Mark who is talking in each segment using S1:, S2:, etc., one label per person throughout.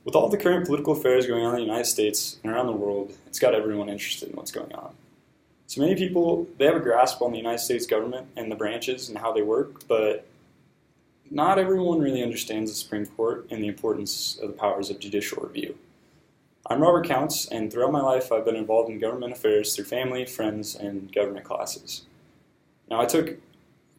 S1: With all the current political affairs going on in the United States and around the world, it's got everyone interested in what's going on. So many people, they have a grasp on the United States government and the branches and how they work, but not everyone really understands the Supreme Court and the importance of the powers of judicial review. I'm Robert Counts, and throughout my life I've been involved in government affairs through family, friends, and government classes. Now, I took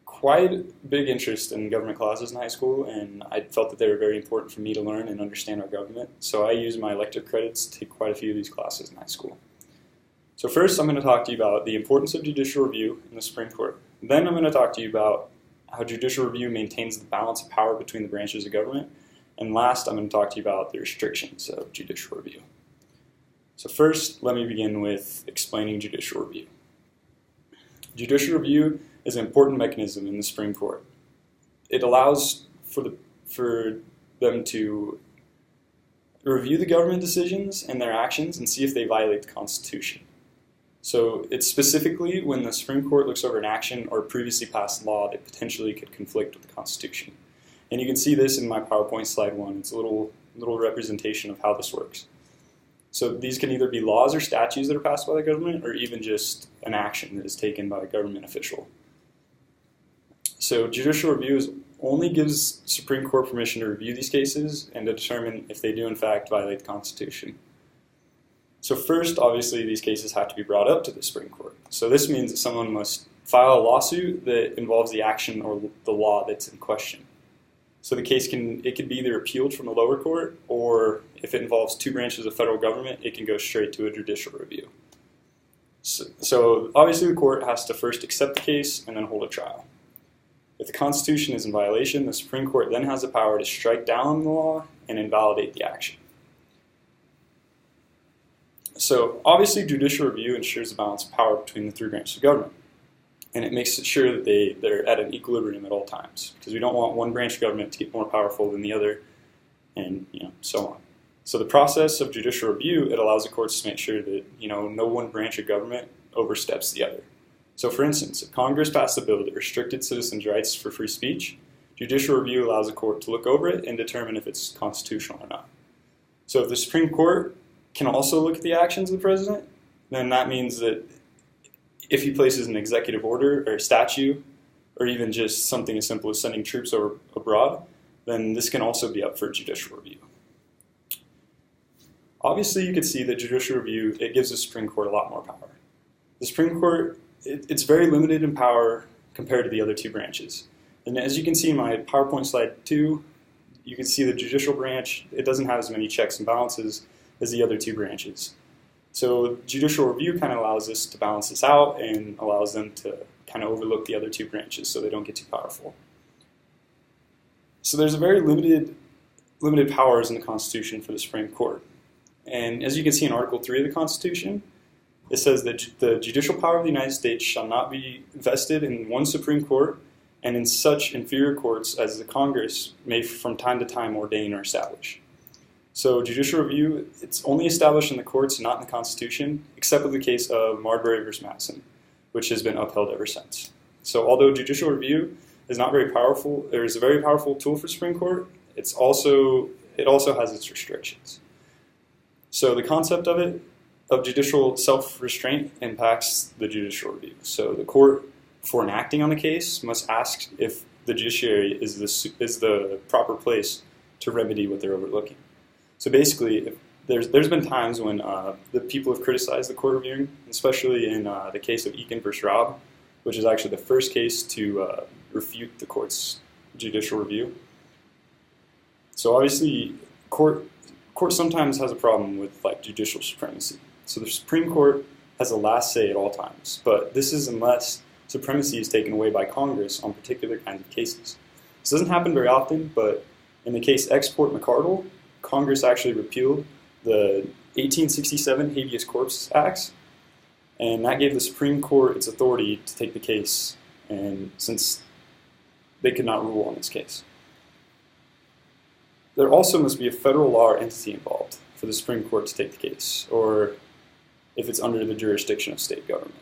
S1: quite a big interest in government classes in high school, and I felt that they were very important for me to learn and understand our government, so I used my elective credits to take quite a few of these classes in high school. So first, I'm going to talk to you about the importance of judicial review in the Supreme Court. Then I'm going to talk to you about how judicial review maintains the balance of power between the branches of government. And last, I'm going to talk to you about the restrictions of judicial review. So first, let me begin with explaining judicial review. Judicial review is an important mechanism in the Supreme Court. It allows for them to review the government decisions and their actions and see if they violate the Constitution. So it's specifically when the Supreme Court looks over an action or previously passed law that potentially could conflict with the Constitution. And you can see this in my PowerPoint slide 1. It's a little representation of how this works. So these can either be laws or statutes that are passed by the government, or even just an action that is taken by a government official. So judicial review only gives Supreme Court permission to review these cases and to determine if they do in fact violate the Constitution. So first, obviously, these cases have to be brought up to the Supreme Court. So this means that someone must file a lawsuit that involves the action or the law that's in question. So the case can be either appealed from the lower court, or if it involves two branches of federal government, it can go straight to a judicial review. So obviously the court has to first accept the case and then hold a trial. If the Constitution is in violation, the Supreme Court then has the power to strike down the law and invalidate the action. So obviously judicial review ensures the balance of power between the three branches of government. And it makes sure that they're at an equilibrium at all times, because we don't want one branch of government to get more powerful than the other, and so on. So the process of judicial review, it allows the courts to make sure that no one branch of government oversteps the other. So for instance, if Congress passed a bill that restricted citizens' rights for free speech, judicial review allows the court to look over it and determine if it's constitutional or not. So if the Supreme Court can also look at the actions of the president, then that means that if he places an executive order or a statute, or even just something as simple as sending troops abroad, then this can also be up for judicial review. Obviously, you can see that judicial review, it gives the Supreme Court a lot more power. The Supreme Court, it's very limited in power compared to the other two branches. And as you can see in my PowerPoint slide 2, you can see the judicial branch, it doesn't have as many checks and balances as the other two branches. So judicial review kind of allows us to balance this out and allows them to kind of overlook the other two branches so they don't get too powerful. So there's a very limited powers in the Constitution for the Supreme Court. And as you can see in Article 3 of the Constitution, it says that the judicial power of the United States shall not be vested in one Supreme Court and in such inferior courts as the Congress may from time to time ordain or establish. So judicial review, it's only established in the courts, not in the Constitution, except with the case of Marbury v. Madison, which has been upheld ever since. So although judicial review is not very powerful, there is a very powerful tool for Supreme Court, it also has its restrictions. So the concept of judicial self-restraint impacts the judicial review. So the court, before enacting on the case, must ask if the judiciary is the proper place to remedy what they're overlooking. So basically, there's been times when the people have criticized the court reviewing, especially in the case of Eakin v. Robb, which is actually the first case to refute the court's judicial review. So obviously, court sometimes has a problem with judicial supremacy. So the Supreme Court has the last say at all times, but this is unless supremacy is taken away by Congress on particular kinds of cases. This doesn't happen very often, but in the case Export McCardle, Congress actually repealed the 1867 Habeas Corpus Acts, and that gave the Supreme Court its authority to take the case, and since they could not rule on this case. There also must be a federal law or entity involved for the Supreme Court to take the case, or if it's under the jurisdiction of state government.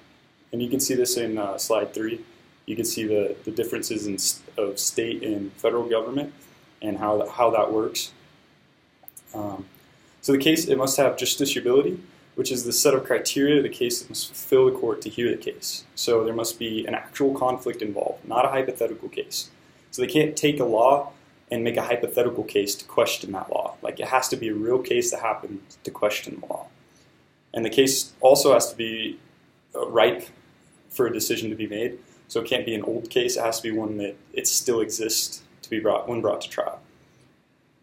S1: And you can see this in slide 3. You can see the differences of state and federal government and how that works. So the case, it must have justiciability, which is the set of criteria of the case that must fulfill the court to hear the case. So there must be an actual conflict involved, not a hypothetical case. So they can't take a law and make a hypothetical case to question that law. Like, it has to be a real case that happened to question the law. And the case also has to be ripe for a decision to be made. So it can't be an old case. It has to be one that it still exists to be brought to trial.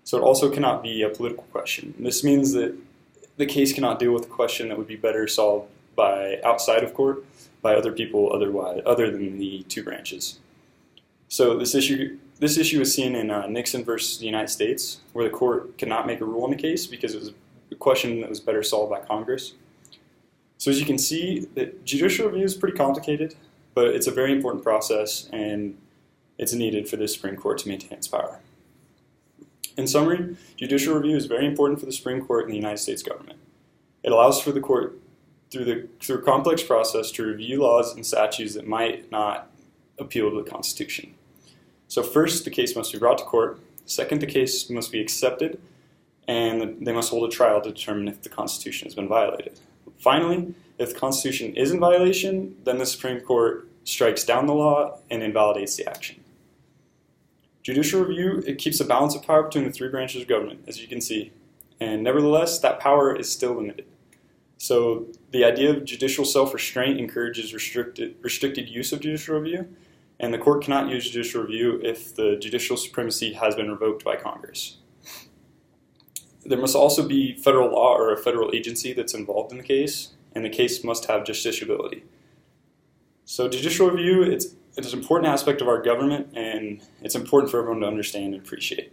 S1: So it also cannot be a political question. This means that the case cannot deal with a question that would be better solved by outside of court, by other people other than the two branches. So this issue is seen in Nixon versus the United States, where the court could not make a rule in the case because it was a question that was better solved by Congress. So as you can see, the judicial review is pretty complicated, but it's a very important process, and it's needed for the Supreme Court to maintain its power. In summary, judicial review is very important for the Supreme Court and the United States government. It allows for the court, through a complex process, to review laws and statutes that might not appeal to the Constitution. So first, the case must be brought to court. Second, the case must be accepted, and they must hold a trial to determine if the Constitution has been violated. Finally, if the Constitution is in violation, then the Supreme Court strikes down the law and invalidates the action. Judicial review, it keeps a balance of power between the three branches of government, as you can see, and nevertheless, that power is still limited. So the idea of judicial self-restraint encourages restricted use of judicial review, and the court cannot use judicial review if the judicial supremacy has been revoked by Congress. There must also be federal law or a federal agency that's involved in the case, and the case must have justiciability. So judicial review, it's an important aspect of our government, and it's important for everyone to understand and appreciate.